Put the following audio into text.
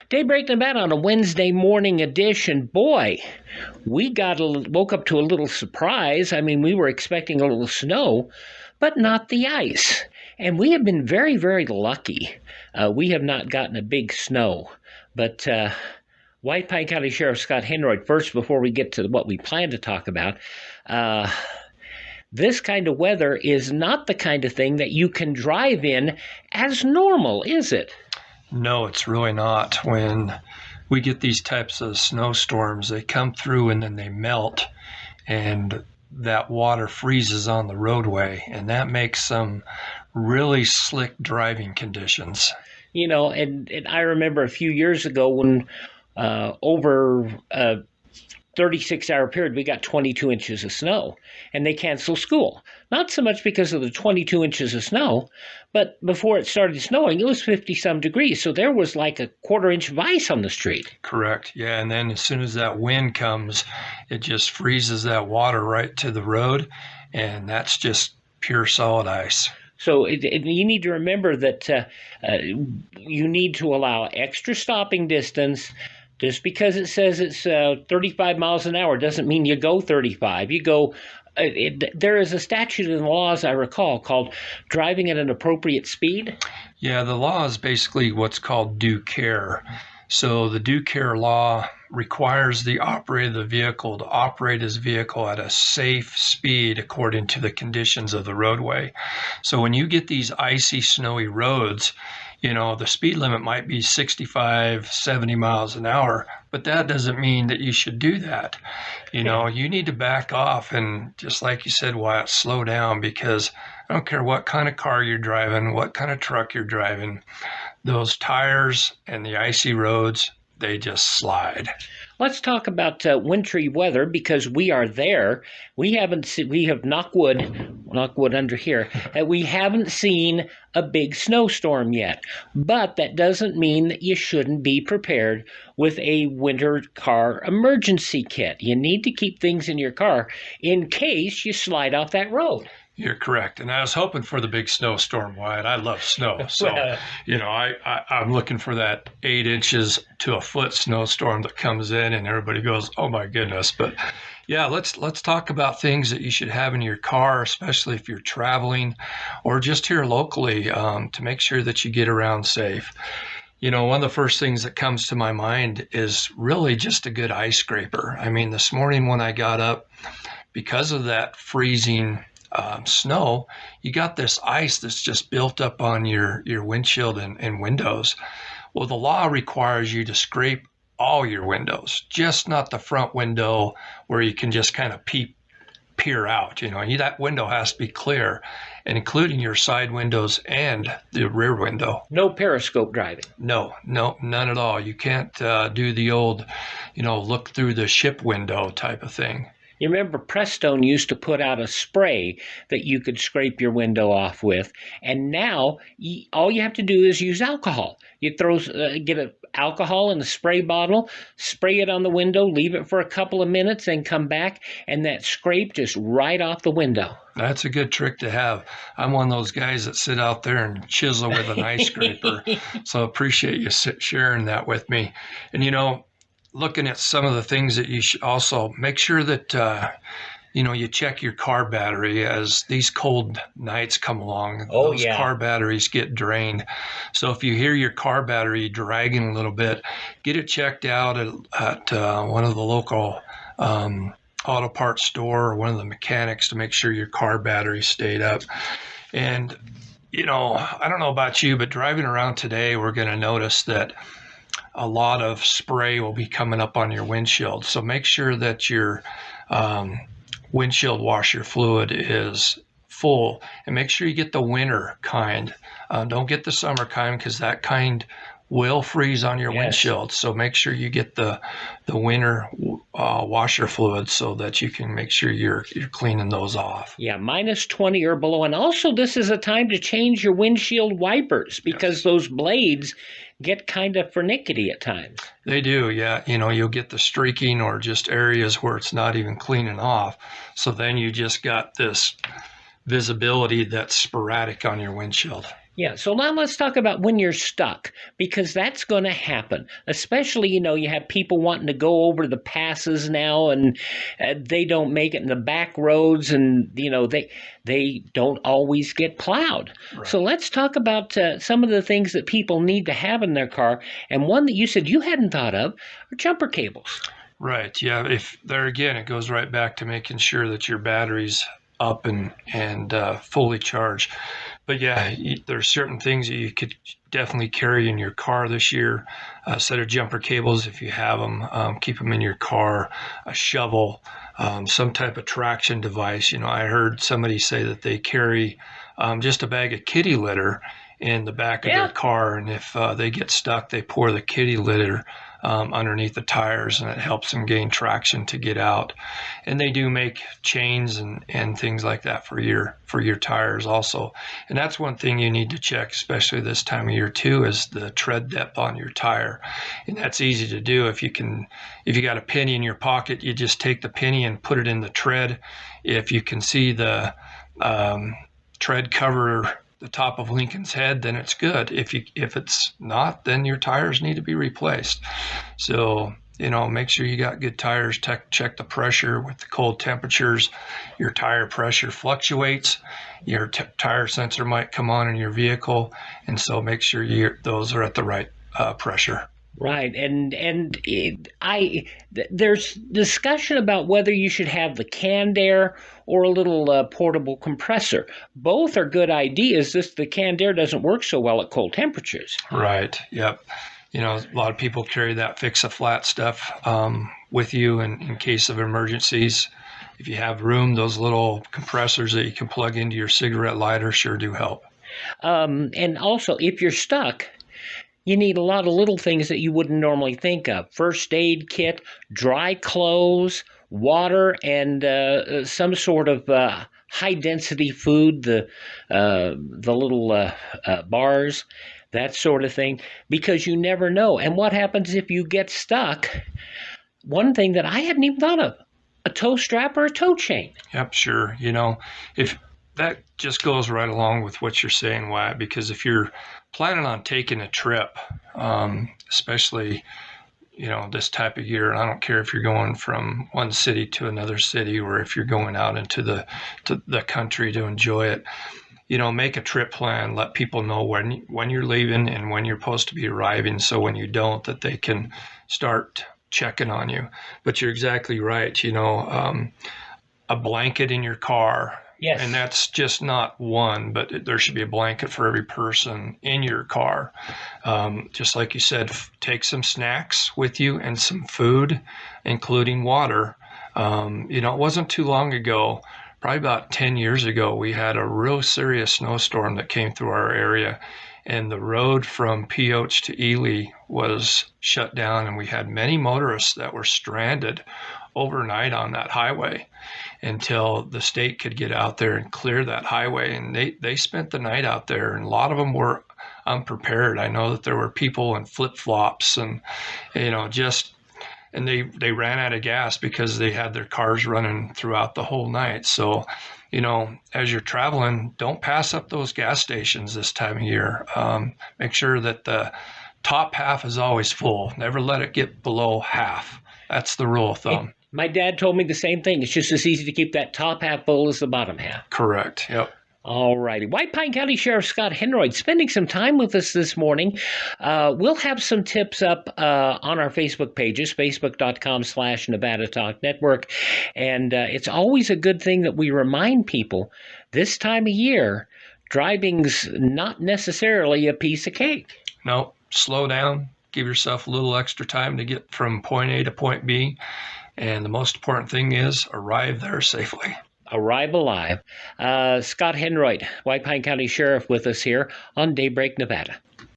Daybreak Nevada on a Wednesday morning edition. Boy, we woke up to a little surprise. I mean, we were expecting a little snow, but not the ice. And we have been very, very lucky. We have not gotten a big snow. But White Pine County Sheriff Scott Henroid, first, before we get to what we plan to talk about, this kind of weather is not the kind of thing that you can drive in as normal, is it? No, it's really not. When we get these types of snowstorms, they come through and then they melt, and that water freezes on the roadway, and that makes some really slick driving conditions. You know, and I remember a few years ago when over a 36-hour period, we got 22 inches of snow, and they canceled school. Not so much because of the 22 inches of snow, but before it started snowing, it was 50-some degrees, so there was like a quarter-inch of ice on the street. Correct, yeah, and then as soon as that wind comes, it just freezes that water right to the road, and that's just pure solid ice. So you need to remember that you need to allow extra stopping distance. Just because it says it's 35 miles an hour doesn't mean you go 35. You go. There is a statute in the law, as I recall, called driving at an appropriate speed. Yeah, the law is basically what's called due care. So the due care law requires the operator of the vehicle to operate his vehicle at a safe speed according to the conditions of the roadway. So when you get these icy, snowy roads, you know, the speed limit might be 65, 70 miles an hour, but that doesn't mean that you should do that. You know, you need to back off and, just like you said, Wyatt, slow down, because I don't care what kind of car you're driving, what kind of truck you're driving, those tires and the icy roads, they just slide. Let's talk about wintry weather, because we are there. We have knock wood under here, that we haven't seen a big snowstorm yet. But that doesn't mean that you shouldn't be prepared with a winter car emergency kit. You need to keep things in your car in case you slide off that road. You're correct. And I was hoping for the big snowstorm, Wyatt. I love snow. So, you know, I'm looking for that 8 inches to a foot snowstorm that comes in and everybody goes, oh my goodness. But yeah, let's talk about things that you should have in your car, especially if you're traveling or just here locally, to make sure that you get around safe. You know, one of the first things that comes to my mind is really just a good ice scraper. I mean, this morning when I got up, because of that freezing snow, you got this ice that's just built up on your windshield and windows. Well, the law requires you to scrape all your windows, just not the front window where you can just kind of peer out. You know, that window has to be clear, and including your side windows and the rear window. No periscope driving. No, none at all. You can't do the old, you know, look through the ship window type of thing. You remember Prestone used to put out a spray that you could scrape your window off with, and now all you have to do is use alcohol. You get an alcohol in a spray bottle, spray it on the window, leave it for a couple of minutes, then come back, and that scrape just right off the window. That's a good trick to have. I'm one of those guys that sit out there and chisel with an ice scraper, so I appreciate you sharing that with me. And, you know, looking at some of the things that you should also make sure that, you know, you check your car battery as these cold nights come along. Those car batteries get drained. So if you hear your car battery dragging a little bit, get it checked out at one of the local auto parts store or one of the mechanics to make sure your car battery stayed up. And, you know, I don't know about you, but driving around today, we're going to notice that a lot of spray will be coming up on your windshield. So make sure that your windshield washer fluid is full, and make sure you get the winter kind. Don't get the summer kind, because that kind will freeze on your windshield. So make sure you get the winter washer fluid so that you can make sure you're cleaning those off. Yeah, minus 20 or below. And also, this is a time to change your windshield wipers, because those blades get kind of finicky at times. They do, yeah. You know, you'll get the streaking or just areas where it's not even cleaning off. So then you just got this visibility that's sporadic on your windshield. Yeah, so now let's talk about when you're stuck, because that's going to happen. Especially, you have people wanting to go over the passes now, and they don't make it in the back roads, and they don't always get plowed. Right. So let's talk about some of the things that people need to have in their car, and one that you said you hadn't thought of are jumper cables. Right. Yeah. If there again, it goes right back to making sure that your battery's up and fully charged. But yeah, there's certain things that you could definitely carry in your car this year. A set of jumper cables, if you have them, keep them in your car. A shovel, some type of traction device. I heard somebody say that they carry just a bag of kitty litter in the back of their car, and if they get stuck, they pour the kitty litter underneath the tires, and it helps them gain traction to get out. And they do make chains and things like that for your tires also. And that's one thing you need to check, especially this time of year too, is the tread depth on your tire. And that's easy to do. If you got a penny in your pocket, you just take the penny and put it in the tread. If you can see the tread cover the top of Lincoln's head, then it's good. If it's not, then your tires need to be replaced. So, make sure you got good tires. Check the pressure. With the cold temperatures, your tire pressure fluctuates. Your tire sensor might come on in your vehicle, and so make sure those are at the right pressure. Right, and there's discussion about whether you should have the canned air or a little portable compressor. Both are good ideas. The canned air doesn't work so well at cold temperatures. Right. Yep. A lot of people carry that fix-a-flat stuff with you in case of emergencies. If you have room, those little compressors that you can plug into your cigarette lighter sure do help. And also, if you're stuck, you need a lot of little things that you wouldn't normally think of. First aid kit, dry clothes, water, and some sort of high-density food, the little bars, that sort of thing, because you never know. And what happens if you get stuck? One thing that I hadn't even thought of, a toe strap or a toe chain. Yep, sure. If that just goes right along with what you're saying, Wyatt, because if you're planning on taking a trip, especially, this type of year, and I don't care if you're going from one city to another city or if you're going out into the country to enjoy it, make a trip plan, let people know when you're leaving and when you're supposed to be arriving, so when you don't, that they can start checking on you. But you're exactly right. A blanket in your car. Yes. And that's just not one, but there should be a blanket for every person in your car. Just like you said, take some snacks with you and some food, including water. It wasn't too long ago, probably about 10 years ago, we had a real serious snowstorm that came through our area, and the road from Pioche to Ely was shut down, and we had many motorists that were stranded overnight on that highway until the state could get out there and clear that highway. And they spent the night out there, and a lot of them were unprepared. I know that there were people in flip-flops and, and they ran out of gas because they had their cars running throughout the whole night. So, as you're traveling, don't pass up those gas stations this time of year. Make sure that the top half is always full. Never let it get below half. That's the rule of thumb. My dad told me the same thing. It's just as easy to keep that top half full as the bottom half. Correct. Yep. All righty. White Pine County Sheriff Scott Henroid spending some time with us this morning. We'll have some tips up on our Facebook pages, facebook.com/Nevada Talk Network. And it's always a good thing that we remind people this time of year, driving's not necessarily a piece of cake. No, slow down. Give yourself a little extra time to get from point A to point B. And the most important thing is arrive there safely. Arrive alive. Scott Henroid, White Pine County Sheriff, with us here on Daybreak Nevada.